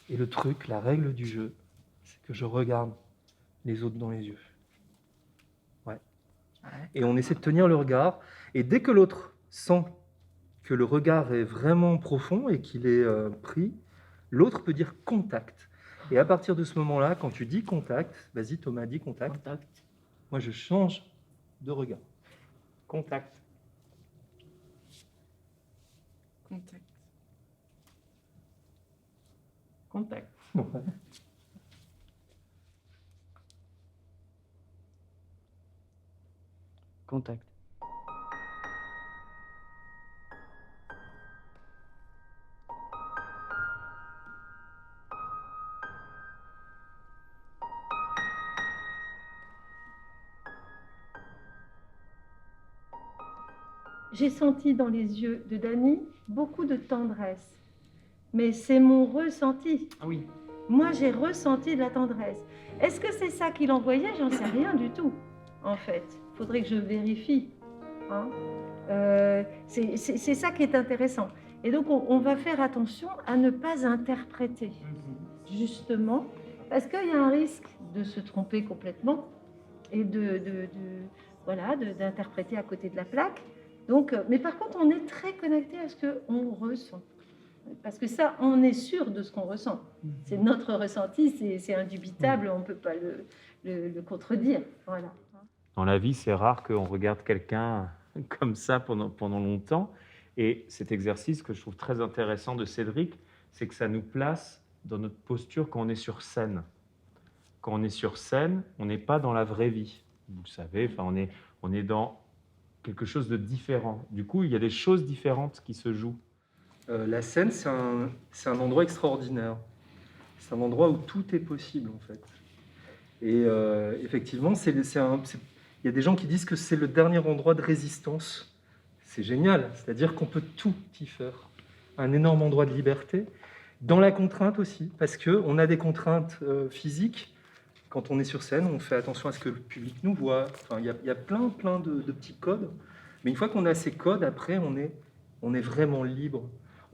Et le truc, la règle du jeu, c'est que je regarde les autres dans les yeux. Ouais. Et on essaie de tenir le regard. Et dès que l'autre sent que le regard est vraiment profond et qu'il est pris, l'autre peut dire contact. Et à partir de ce moment-là, quand tu dis contact, vas-y Thomas, dis contact. Contact. Moi, je change de regard. Contact. Contact. Contact. Ouais. Contact. J'ai senti dans les yeux de Dany beaucoup de tendresse. Mais c'est mon ressenti. Ah oui. Moi, j'ai ressenti de la tendresse. Est-ce que c'est ça qu'il envoyait? J'en sais rien du tout, en fait. Il faudrait que je vérifie. Hein. C'est ça qui est intéressant. Et donc, on va faire attention à ne pas interpréter, justement, parce qu'il y a un risque de se tromper complètement et d'interpréter à côté de la plaque. Donc, mais par contre, on est très connecté à ce qu'on ressent. Parce que ça, on est sûr de ce qu'on ressent. C'est notre ressenti, c'est indubitable, on ne peut pas le contredire. Voilà. Dans la vie, c'est rare qu'on regarde quelqu'un comme ça pendant longtemps. Et cet exercice que je trouve très intéressant de Cédric, c'est que ça nous place dans notre posture quand on est sur scène. Quand on est sur scène, on n'est pas dans la vraie vie. Vous le savez, on est dans quelque chose de différent. Du coup, il y a des choses différentes qui se jouent. La scène, c'est un endroit extraordinaire. C'est un endroit où tout est possible, en fait. Et effectivement, il y a des gens qui disent que c'est le dernier endroit de résistance. C'est génial, c'est-à-dire qu'on peut tout y faire. Un énorme endroit de liberté, dans la contrainte aussi, parce qu'on a des contraintes physiques. Quand on est sur scène, on fait attention à ce que le public nous voit. Enfin, il y a plein de petits codes. Mais une fois qu'on a ces codes, après, on est vraiment libre.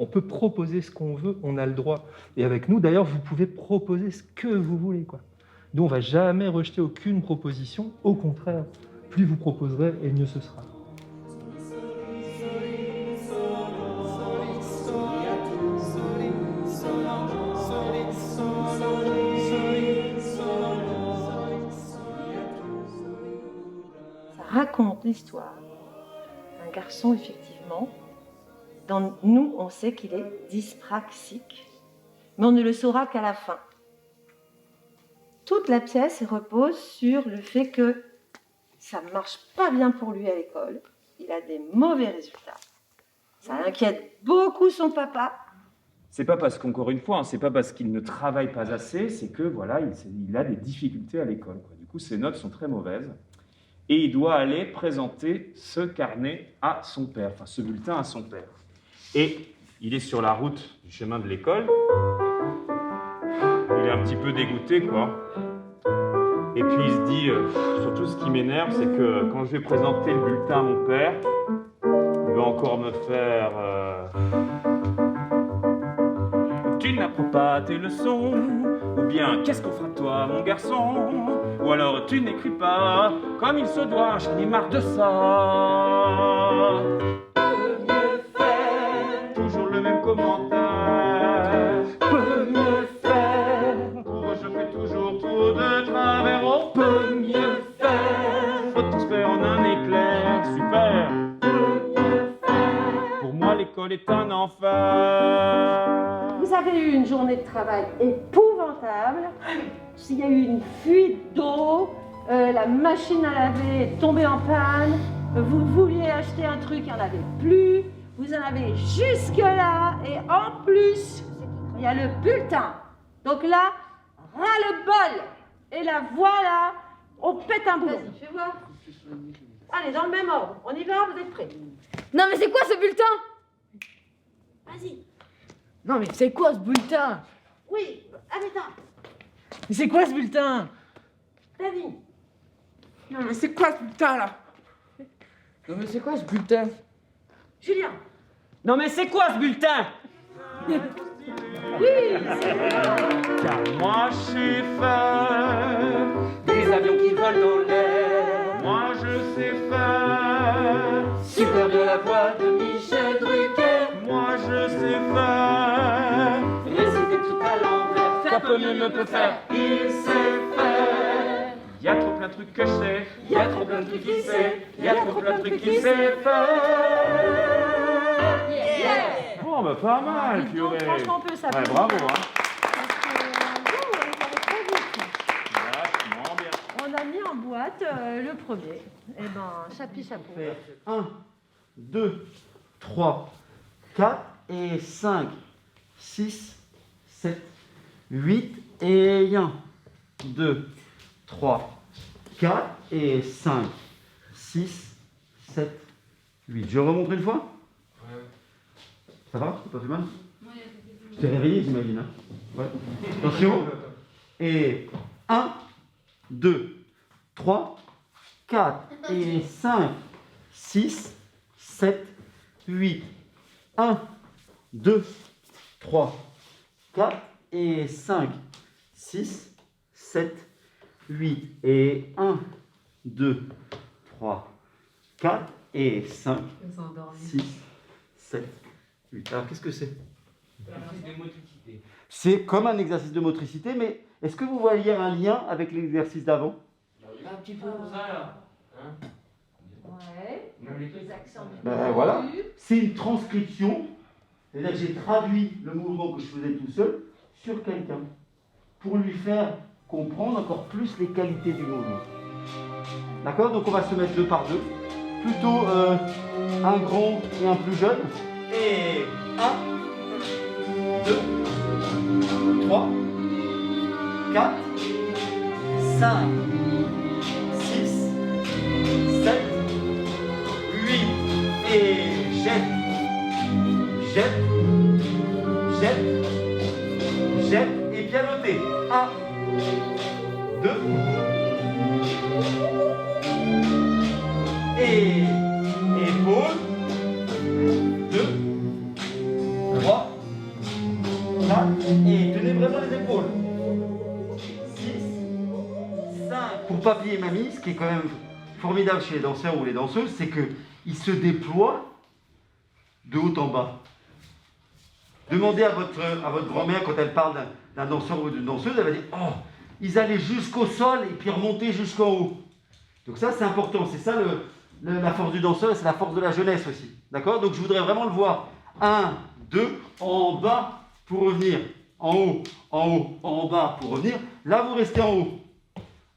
On peut proposer ce qu'on veut, on a le droit. Et avec nous, d'ailleurs, vous pouvez proposer ce que vous voulez, quoi. Nous, on ne va jamais rejeter aucune proposition. Au contraire, plus vous proposerez, et mieux ce sera. Ça raconte l'histoire d'un garçon, effectivement. Dans nous, on sait qu'il est dyspraxique, mais on ne le saura qu'à la fin. Toute la pièce repose sur le fait que ça ne marche pas bien pour lui à l'école. Il a des mauvais résultats. Ça inquiète beaucoup son papa. C'est pas parce qu'encore une fois, c'est pas parce qu'il ne travaille pas assez, c'est que voilà, il a des difficultés à l'école, quoi. Du coup, ses notes sont très mauvaises. Et il doit aller présenter ce carnet à son père, enfin ce bulletin à son père. Et il est sur la route du chemin de l'école. Il est un petit peu dégoûté, quoi. Et puis il se dit, surtout ce qui m'énerve, c'est que quand je vais présenter le bulletin à mon père, il va encore me faire... Tu n'apprends pas tes leçons, ou bien qu'est-ce qu'on fera de toi, mon garçon? Ou alors tu n'écris pas comme il se doit, j'en ai marre de ça. Peut mieux faire, toujours le même commentaire. Peut mieux faire, pour je fais toujours tout de travers. On peut mieux faire, faut tout faire en un éclair, super. Peut mieux faire, pour moi l'école est un enfer. Vous avez eu une journée de travail épouvantable. S'il y a eu une fuite d'eau, la machine à laver est tombée en panne, vous vouliez acheter un truc, il n'y en avait plus, vous en avez jusque-là, et en plus, il y a le bulletin. Donc là, ras-le-bol. Et là, voilà, on pète un boulot. Vas-y, fais voir. Allez, dans le même ordre. On y va, vous êtes prêts? Non mais c'est quoi ce bulletin? Vas-y. Non mais c'est quoi ce bulletin? Oui, attends. Mais c'est quoi ce bulletin? David. Non mais c'est quoi ce bulletin là? Non mais c'est quoi ce bulletin? Julien. Non mais c'est quoi ce bulletin? Car moi je sais faire Des avions qui volent dans l'air. moi je sais faire Super bien la voix de Michel Drucker. moi je sais faire Réciter tout à l'envers. Faire comme il ne peut faire. Il sait faire. y a trop plein de trucs que je sais, Il y a trop plein de trucs qu'il sait. Il y a trop plein de trucs qu'il sait faire. bon bah pas mal Dites donc, purée. franchement, on peut Ouais, s'applaudir. bravo hein. Parce que, vous, on est allé très vite. Vachement bien. On a mis en boîte le premier. Eh ben, chapi chapeau. 1, 2, 3, 4 et 5, 6, 7, 8 et 1, 2, 3, 4 et 5, 6, 7, 8. Je remonte une fois? Ça va? T'as pas fait mal? Je t'ai réveillé, j'imagine. Hein? Ouais. Attention. Et 1, 2, 3, 4 et 5, 6, 7, 8. 1, 2, 3, 4 et 5, 6, 7, 8. Et 1, 2, 3, 4 et 5, 6, 7, 8. Alors qu'est-ce que c'est? C'est comme un exercice de motricité, mais est-ce que vous voyez un lien avec l'exercice d'avant? Un petit peu comme ça là. Ouais. Les accents du Ben voilà, c'est une transcription, c'est-à-dire que j'ai traduit le mouvement que je faisais tout seul sur quelqu'un pour lui faire comprendre encore plus les qualités du mouvement. D'accord? Donc on va se mettre deux par deux, plutôt un grand et un plus jeune. Et 1, 2, 3, 4, 5, 6, 7, 8 et jette, jette, jette, jette et bien noté. 1, 2 et épaule, 2, 3, 4 et tenez vraiment les épaules. 6, 5. Pour papier et mamie, ce qui est quand même formidable chez les danseurs ou les danseuses, c'est qu'ils se déploient de haut en bas. Demandez à votre grand-mère quand elle parle d'un danseur ou d'une danseuse, elle va dire « Oh, ils allaient jusqu'au sol et puis remonter jusqu'en haut. » Donc ça, c'est important. C'est ça la force du danseur et c'est la force de la jeunesse aussi. D'accord? Donc je voudrais vraiment le voir. 1, 2, en bas pour revenir. En haut, en bas pour revenir. Là, vous restez en haut.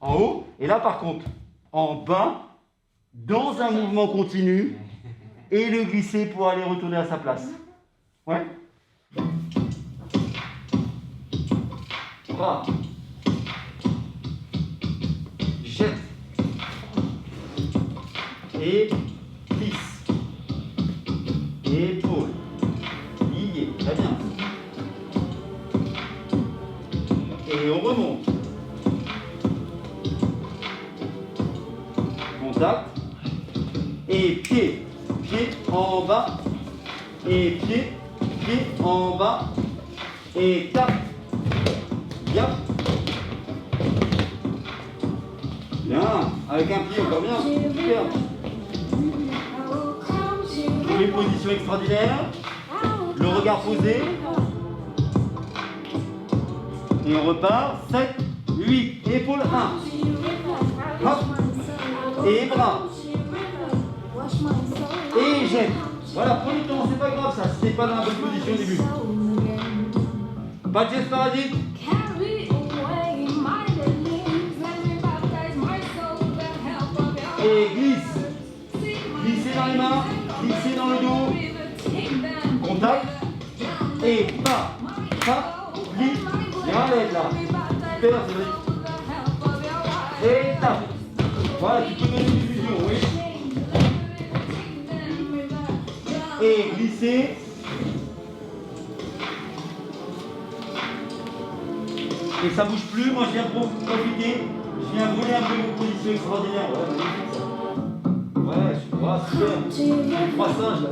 En haut. Et là, par contre, en bas, dans un mouvement continu, et le glisser pour aller retourner à sa place. Ouais? Bras. Jette. Et glisse. Épaule. Lié. Très bien. Et on remonte. Contact. Et pied. Pied en bas. Et pied. Pied en bas. Et tape. Bien. Bien. Avec un pied encore bien. Super. Une position extraordinaire. Le regard posé. Et on repart. 7, 8. Épaule 1. Hop. Et bras. Et jette. Voilà, prenez le temps, c'est pas grave ça, c'est pas dans la bonne position au début. Pas de geste parasite. Et glisse. Glissez dans les mains, glissez dans le dos. Contact. Et pas. Pas. Glisse. Bien l'aide là. Super, c'est vrai. Et tape. Voilà, tu peux donner une diffusion, oui. Et glisser. Et ça bouge plus, moi je viens profiter, je viens voler un peu vos positions extraordinaires. Ouais, super. Trois singes là.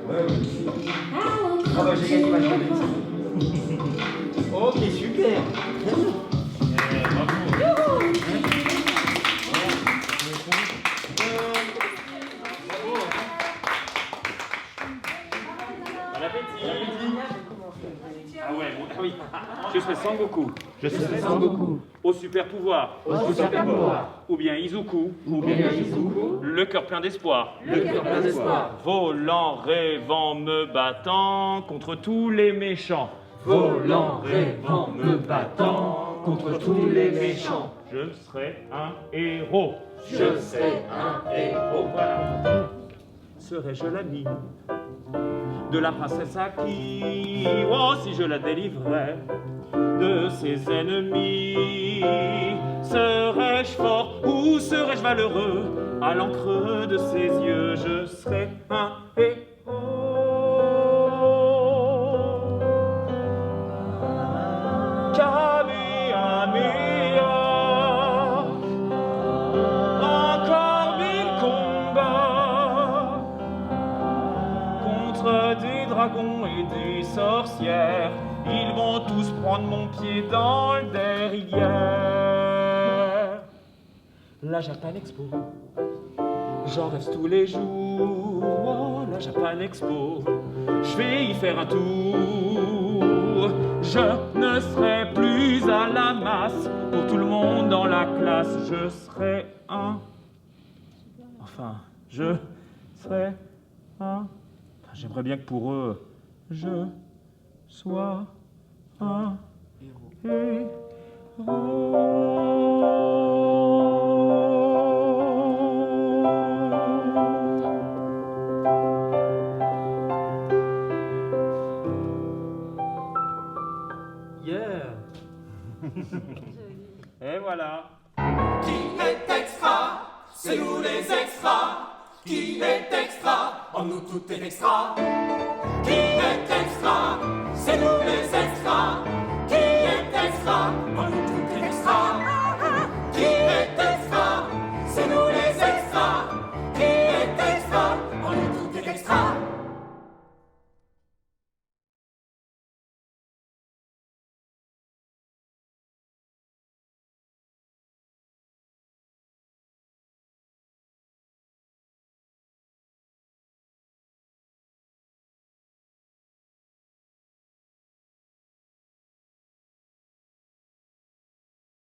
Ouais, Ah bah j'ai gagné ma journée. Ok, super. Bon appétit. Ah ouais, bon, ah oui. Je serai Sangoku. Je serai Sangoku. Au super pouvoir. Au super pouvoir. Ou bien Izuku. Ou bien Izuku. Le cœur plein d'espoir. Le cœur plein d'espoir. Volant, rêvant, me battant contre tous les méchants. Volant, rêvant, me battant contre tous les méchants. Je serai un héros. Je serai un héros. Voilà. Serais-je l'ami de la princesse Aki? Oh, si je la délivrais de ses ennemis. Serais-je fort ou serais-je valeureux? À l'encre de ses yeux, je serais un héros. Kamehameha. Encore 1000 combats contre des dragons et des sorcières. Ils vont tous prendre mon pied dans le derrière. La Japan Expo, j'en rêve tous les jours. Oh, la Japan Expo, je vais y faire un tour. Je ne serai plus à la masse. Pour tout le monde dans la classe, je serai un... Enfin, je serai un... J'aimerais bien que pour eux, je sois un héros. Yeah. Et voilà. Qui est extra? C'est nous les extras. Qui est extra? En nous tout est extra. Qui est extra? C'est nous les extras. Qui est extra? En nous